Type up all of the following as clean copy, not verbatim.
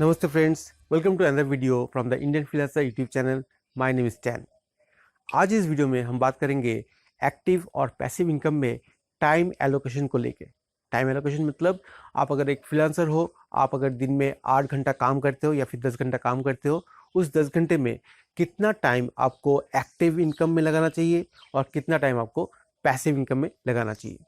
Namaste friends, welcome to another video from the Indian Freelancer YouTube channel. My name is Stan. आज इस video में हम बात करेंगे एक्टिव और पैसिव इनकम में टाइम एलोकेशन को लेके। टाइम एलोकेशन मतलब आप अगर एक फ्रीलांसर हो, आप अगर दिन में 8 घंटा काम करते हो या फिर 10 घंटा काम करते हो, उस 10 घंटे में कितना टाइम आपको एक्टिव इनकम में लगाना चाहिए और कितना टाइम आपको पैसिव इनकम में लगाना चाहिए।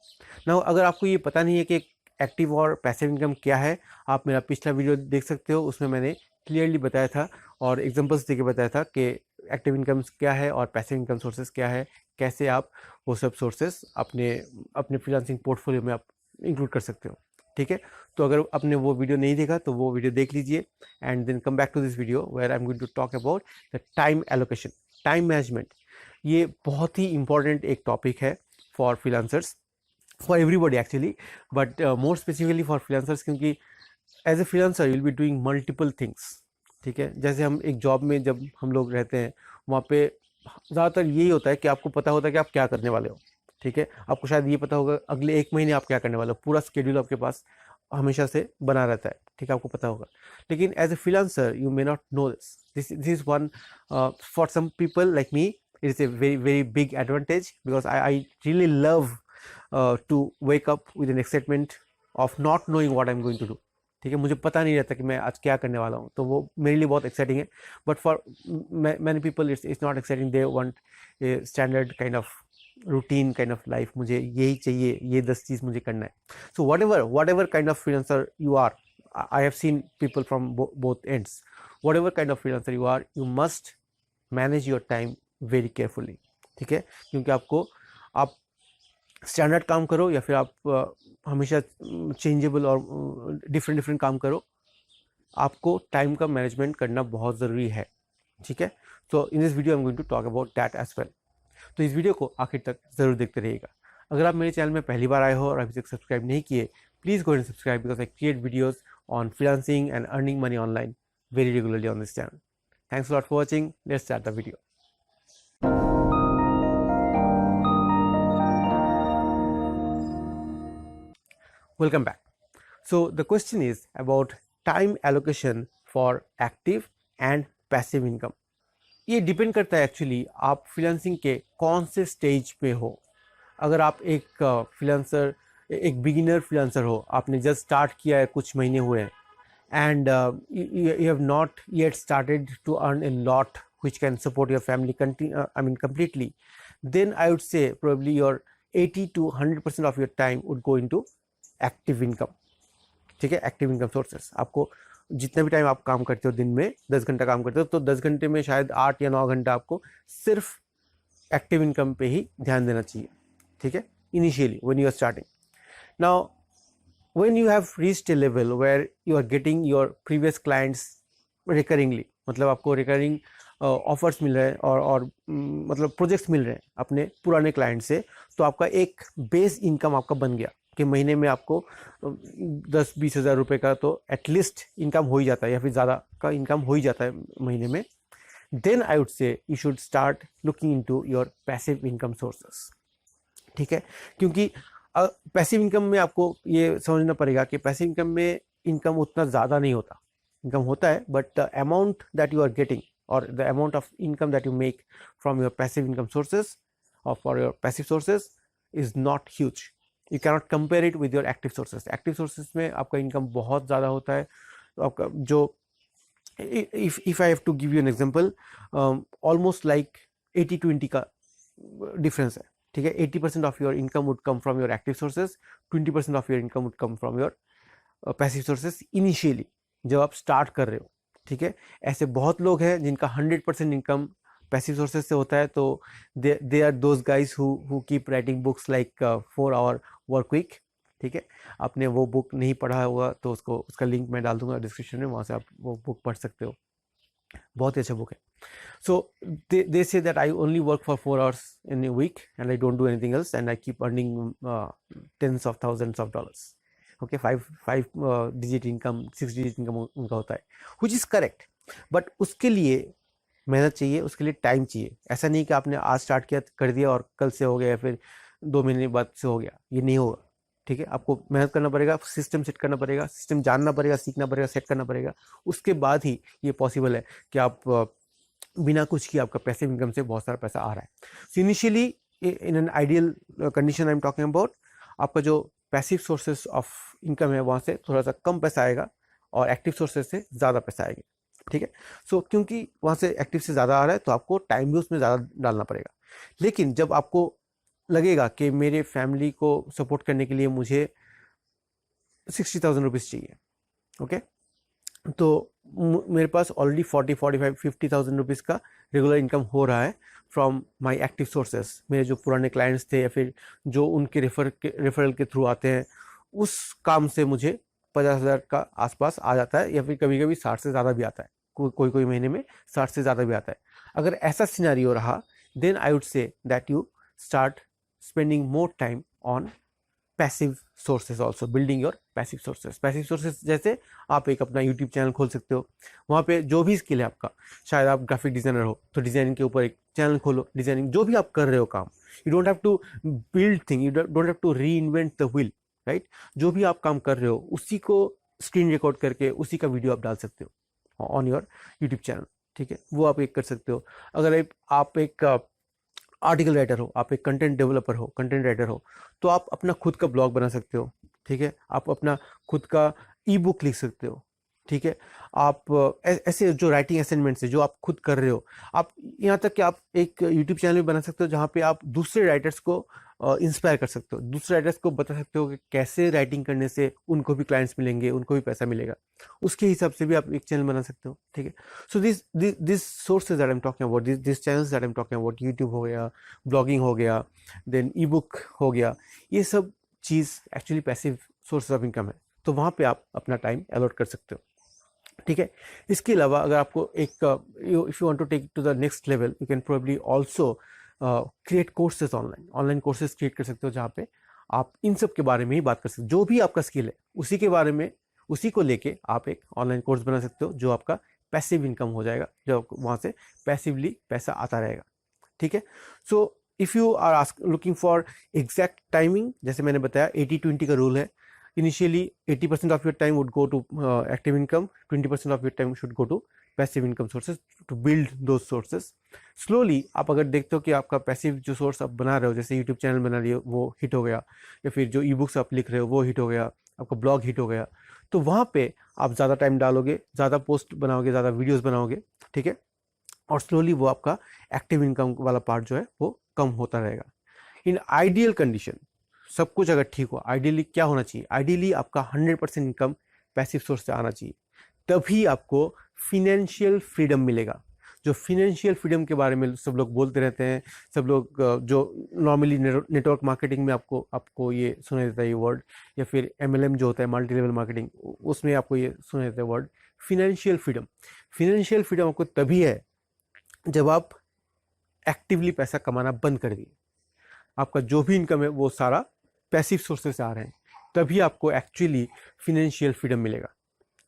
ना अगर आपको ये पता नहीं है कि एक्टिव और पैसिव इनकम क्या है, आप मेरा पिछला वीडियो देख सकते हो, उसमें मैंने क्लियरली बताया था और एग्जांपल्स देके बताया था कि एक्टिव इनकम क्या है और पैसिव इनकम सोर्सेस क्या है, कैसे आप वो सब सोर्सेस अपने अपने फ्रीलांसिंग पोर्टफोलियो में आप इंक्लूड कर सकते हो। ठीक है, तो अगर आपने वो वीडियो नहीं देखा तो वो वीडियो देख लीजिए and then come back to this video where I am going to talk about the time allocation, time management. ये बहुत ही इंपॉर्टेंट एक टॉपिक है for freelancers, for everybody actually, but more specifically for freelancers, क्योंकि as a freelancer you will be doing multiple things. ठीक है, जैसे हम एक जॉब में जब हम लोग रहते हैं वहाँ पे ज़्यादातर यही होता है कि आपको पता होता है कि आप क्या करने वाले हो। ठीक है, आपको शायद ये पता होगा अगले 1 महीने आप क्या करने वाले हो, पूरा स्केड्यूल आपके पास हमेशा से बना रहता है। ठीक है, आपको पता होगा, लेकिन as a freelancer you may not know this is one for some people like me it is a very very big advantage because I really love to wake up with an excitement of not knowing what I am going to do. ठीक है, मुझे पता नहीं रहता कि मैं आज क्या करने वाला हूँ, तो वो मेरे लिए बहुत एक्साइटिंग है। But for many people it's not exciting, they want a standard kind of routine kind of life, मुझे यही चाहिए, ये 10 चीज़ मुझे करना है। So whatever kind of freelancer you are, I have seen people from both ends, whatever kind of freelancer you are, you must manage your time very carefully. ठीक है, क्योंकि आप स्टैंडर्ड काम करो या फिर आप हमेशा चेंजेबल और डिफरेंट काम करो, आपको टाइम का मैनेजमेंट करना बहुत ज़रूरी है। ठीक है, तो in this video I am going to talk about that as well. तो इस वीडियो को आखिर तक ज़रूर देखते रहिएगा। अगर आप मेरे चैनल में पहली बार आए हो और अभी तक सब्सक्राइब नहीं किए, please go and subscribe because I create videos on freelancing and earning money online very regularly on this channel. Thanks lot for watching, let's start the video. Welcome back. So the question is about time allocation for active and passive income. ये depend करता है actually आप freelancing के कौन से stage पे हो। अगर आप एक फ्रीलांसर, एक बिगिनर फ्रीलांसर हो, आपने जस्ट स्टार्ट किया है, कुछ महीने हुए हैं and you have not yet started to earn a lot which can support your family completely, then I would say probably your 80 to 100% of your time would go into active income. ठीक है, active income sources, आपको जितना भी time आप काम करते हो, दिन में 10 घंटा काम करते हो, तो 10 घंटे में शायद 8 या 9 घंटा आपको सिर्फ एक्टिव इनकम पे ही ध्यान देना चाहिए। ठीक है, initially when you are starting. Now when you have reached a level where you are getting your previous clients recurringly, मतलब आपको रिकरिंग ऑफर्स मिल रहे हैं और मतलब प्रोजेक्ट्स मिल रहे हैं अपने पुराने क्लाइंट से, तो आपका एक बेस इनकम आपका बन गया कि महीने में आपको 10-20 हज़ार रुपये का तो एटलीस्ट इनकम हो ही जाता है या फिर ज़्यादा का इनकम हो ही जाता है महीने में। Then I would say you should start looking into your passive income sources. ठीक है, क्योंकि पैसिव इनकम में आपको ये समझना पड़ेगा कि पैसिव इनकम में इनकम उतना ज़्यादा नहीं होता, इनकम होता है but the amount that you are getting और the amount of income that you make from your passive income sources और for your passive sources is not huge. You cannot compare it with your active sources. Active sources में आपका income बहुत ज़्यादा होता है, तो आपका जो if I have to give you an example, almost like 80-20 का डिफरेंस है। ठीक है, 80% of your income would come from your active sources, 20% of your income would come from your passive sources initially, जब आप स्टार्ट कर रहे हो। ठीक है, ऐसे बहुत लोग हैं जिनका 100% इनकम पैसिव सोर्सेज से होता है, तो they are those guys who keep writing books like 4 hour work week. ठीक है, आपने वो बुक नहीं पढ़ा होगा तो उसका लिंक मैं डाल दूंगा डिस्क्रिप्शन में, वहाँ से आप वो बुक पढ़ सकते हो, बहुत ही अच्छा बुक है। So they say that I only work for 4 hours in a week and I don't do anything else and I keep earning tens of thousands of dollars. Okay, 5 digit income, 6 digit income उनका होता है, which is correct. But उसके लिए मेहनत चाहिए, उसके लिए time चाहिए। ऐसा नहीं कि आपने आज स्टार्ट किया कर दिया और कल से हो गया या फिर 2 महीने बाद से हो गया, ये नहीं होगा। ठीक है, आपको मेहनत करना पड़ेगा, सिस्टम सेट करना पड़ेगा, सिस्टम जानना पड़ेगा, सीखना पड़ेगा, सेट करना पड़ेगा। उसके बाद ही ये पॉसिबल है कि आप बिना कुछ किए आपका पैसिव इनकम से बहुत सारा पैसा आ रहा है। So initially in an ideal condition I am talking about, आपका जो पैसिव सोर्सेस ऑफ इनकम है वहाँ से थोड़ा सा कम पैसा आएगा और एक्टिव सोर्सेस से ज़्यादा पैसा आएगा। ठीक है, सो क्योंकि वहाँ से एक्टिव से ज़्यादा आ रहा है तो आपको टाइम भी उसमें ज़्यादा डालना पड़ेगा। लेकिन जब आपको लगेगा कि मेरे फैमिली को सपोर्ट करने के लिए मुझे 60,000 रुपीज़ चाहिए, ओके, तो मेरे पास ऑलरेडी 40, 45, 50,000 रुपीज़ का रेगुलर इनकम हो रहा है फ्रॉम माय एक्टिव सोर्सेस। मेरे जो पुराने क्लाइंट्स थे या फिर जो उनके रेफरल के थ्रू आते हैं, उस काम से मुझे 50,000 का आसपास आ जाता है, या फिर कभी कभी 60 से ज़्यादा भी आता है, कोई महीने में 60 से ज़्यादा भी आता है। अगर ऐसा सिनेरियो रहा, then I would say that you start spending more time on passive sources also, building your passive sources. Passive sources जैसे आप एक अपना यूट्यूब चैनल खोल सकते हो, वहाँ पे जो भी स्किल है आपका, शायद आप ग्राफिक डिज़ाइनर हो तो डिज़ाइनिंग के ऊपर एक चैनल खोलो, डिज़ाइनिंग जो भी आप कर रहे हो काम, you don't have to build thing, you don't have to reinvent the wheel, right. जो भी आप काम कर रहे हो उसी को स्क्रीन रिकॉर्ड करके उसी का वीडियो आप डाल सकते हो ऑन योर यूट्यूब चैनल, ठीक है, वो आप एक कर सकते हो। अगर आप एक आर्टिकल राइटर हो, आप एक कंटेंट डेवलपर हो, कंटेंट राइटर हो, तो आप अपना खुद का ब्लॉग बना सकते हो, ठीक है, आप अपना खुद का ई बुक लिख सकते हो, ठीक है। आप ऐसे जो राइटिंग असाइनमेंट्स है जो आप खुद कर रहे हो, आप यहाँ तक कि आप एक यूट्यूब चैनल भी बना सकते हो जहाँ पे आप दूसरे राइटर्स को इंस्पायर कर सकते हो, दूसरे राइटर्स को बता सकते हो कि कैसे राइटिंग करने से उनको भी क्लाइंट्स मिलेंगे, उनको भी पैसा मिलेगा, उसके हिसाब से भी आप एक चैनल बना सकते हो, ठीक है। So this sources that I am talking about, this channels that I am talking about, YouTube हो गया, ब्लॉगिंग हो गया, देन ई बुक हो गया, ये सब चीज़ actually passive sources of income है, तो वहाँ पे आप अपना टाइम अलॉट कर सकते हो, ठीक है। इसके अलावा अगर आपको एक if you want to take to the next level, you can probably also create courses, online courses create कर सकते हो जहाँ पे आप इन सब के बारे में ही बात कर सकते हो। जो भी आपका स्किल है उसी के बारे में, उसी को लेके आप एक ऑनलाइन कोर्स बना सकते हो जो आपका पैसिव इनकम हो जाएगा, जो वहाँ से पैसिवली पैसा आता रहेगा, ठीक है। So if you are looking for exact timing, जैसे मैंने बताया 80-20 का रूल है। Initially 80% of your time would go to active income, 20% of your time should go to passive income sources to build those sources. Slowly आप अगर देखते हो कि आपका पैसिव जो सोर्स आप बना रहे हो, जैसे यूट्यूब चैनल बना रही हो वो हिट हो गया, या फिर जो ई बुक्स आप लिख रहे हो वो हिट हो गया, आपका ब्लॉग हिट हो गया, तो वहाँ पे आप ज़्यादा टाइम डालोगे, ज़्यादा पोस्ट बनाओगे, ज़्यादा वीडियोज़ बनाओगे, ठीक है, और स्लोली वो आपका एक्टिव इनकम वाला पार्ट जो है वो कम होता रहेगा। इन आइडियल कंडीशन, सब कुछ अगर ठीक हो, आइडियली क्या होना चाहिए, आइडियली आपका 100% इनकम पैसिव सोर्स से आना चाहिए, तभी आपको फिनेंशियल फ्रीडम मिलेगा। जो फिनेंशियल फ्रीडम के बारे में सब लोग बोलते रहते हैं, सब लोग जो नॉर्मली नेटवर्क मार्केटिंग में आपको ये सुना देता है ये वर्ड, या फिर MLM जो होता है मल्टी लेवल मार्केटिंग, उसमें आपको ये सुना देता है word financial freedom. Financial freedom आपको तभी है जब आप एक्टिवली पैसा कमाना बंद कर दिए, आपका जो भी इनकम है वो सारा पैसिव सोर्सेस से आ रहे हैं, तभी आपको एक्चुअली फिनेंशियल फ्रीडम मिलेगा,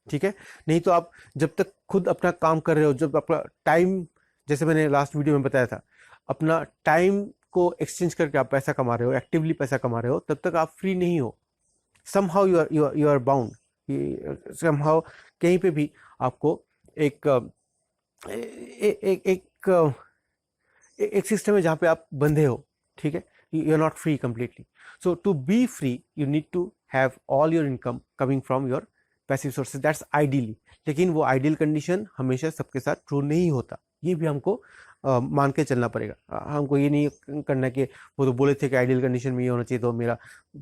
ठीक है। नहीं तो आप जब तक खुद अपना काम कर रहे हो, जब आपका टाइम, जैसे मैंने लास्ट वीडियो में बताया था, अपना टाइम को एक्सचेंज करके आप पैसा कमा रहे हो, एक्टिवली पैसा कमा रहे हो, तब तक आप फ्री नहीं हो। Somehow you are bound, somehow कहीं पे भी आपको एक एक सिस्टम है जहाँ पे आप बंधे हो, ठीक है, you are not free completely. So to be free you need to have all your income coming from your passive sources, that's ideally. लेकिन वो आइडियल कंडीशन हमेशा सबके साथ ट्रू नहीं होता, ये भी हमको मान के चलना पड़ेगा। हमको ये नहीं करना कि वो तो बोले थे कि आइडियल कंडीशन में ये होना चाहिए तो मेरा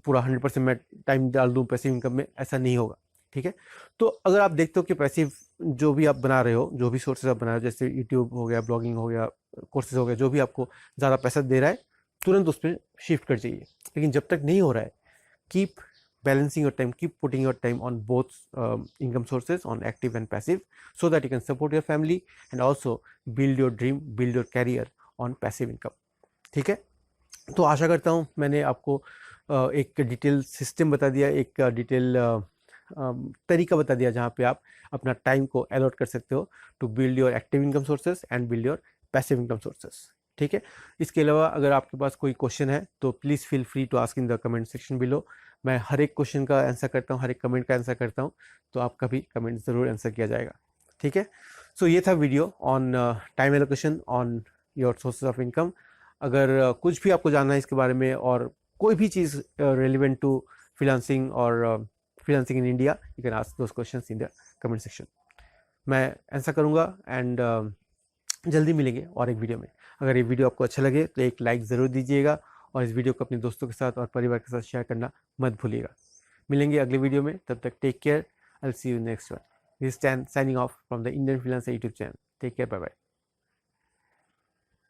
पूरा 100% मैं टाइम डाल दूँ पैसिव इनकम में, ऐसा नहीं होगा, ठीक है। तो अगर आप देखते हो कि पैसिव जो भी आप बना रहे हो, जो भी सोर्सेज आप बना रहे हो, जैसे यूट्यूब हो गया, ब्लॉगिंग हो गया, कोर्सेज हो गया, जो भी आपको ज़्यादा पैसा दे रहा है, तुरंत उस पर शिफ्ट कर जाइए। लेकिन जब तक नहीं हो रहा है, keep balancing your time, keep putting your time on both income sources, on active and passive, so that you can support your family and also build your dream, build your career on passive income, ठीक है। तो आशा करता हूँ मैंने आपको एक detail system बता दिया, एक डिटेल तरीका बता दिया जहाँ पे आप अपना टाइम को अलॉट कर सकते हो to build your active income sources and build your passive income sources, ठीक है। इसके अलावा अगर आपके पास कोई क्वेश्चन है तो please feel free to ask in the comment section below. मैं हर एक क्वेश्चन का आंसर करता हूँ, हर एक कमेंट का आंसर करता हूँ, तो आपका भी कमेंट ज़रूर आंसर किया जाएगा, ठीक है। सो ये था video on time allocation on your sources of income. अगर कुछ भी आपको जानना है इसके बारे में और कोई भी चीज़ रेलिवेंट टू फ्रीलांसिंग और freelancing in India, you can ask those questions in the comment section. मैं आंसर करूँगा एंड जल्दी मिलेंगे और एक वीडियो में। अगर ये वीडियो आपको अच्छा लगे तो एक लाइक ज़रूर दीजिएगा और इस वीडियो को अपने दोस्तों के साथ और परिवार के साथ शेयर करना मत भूलिएगा। मिलेंगे अगले वीडियो में, तब तक take care, I will see you next one. This time signing off from the Indian freelancer YouTube channel. Take care, bye bye.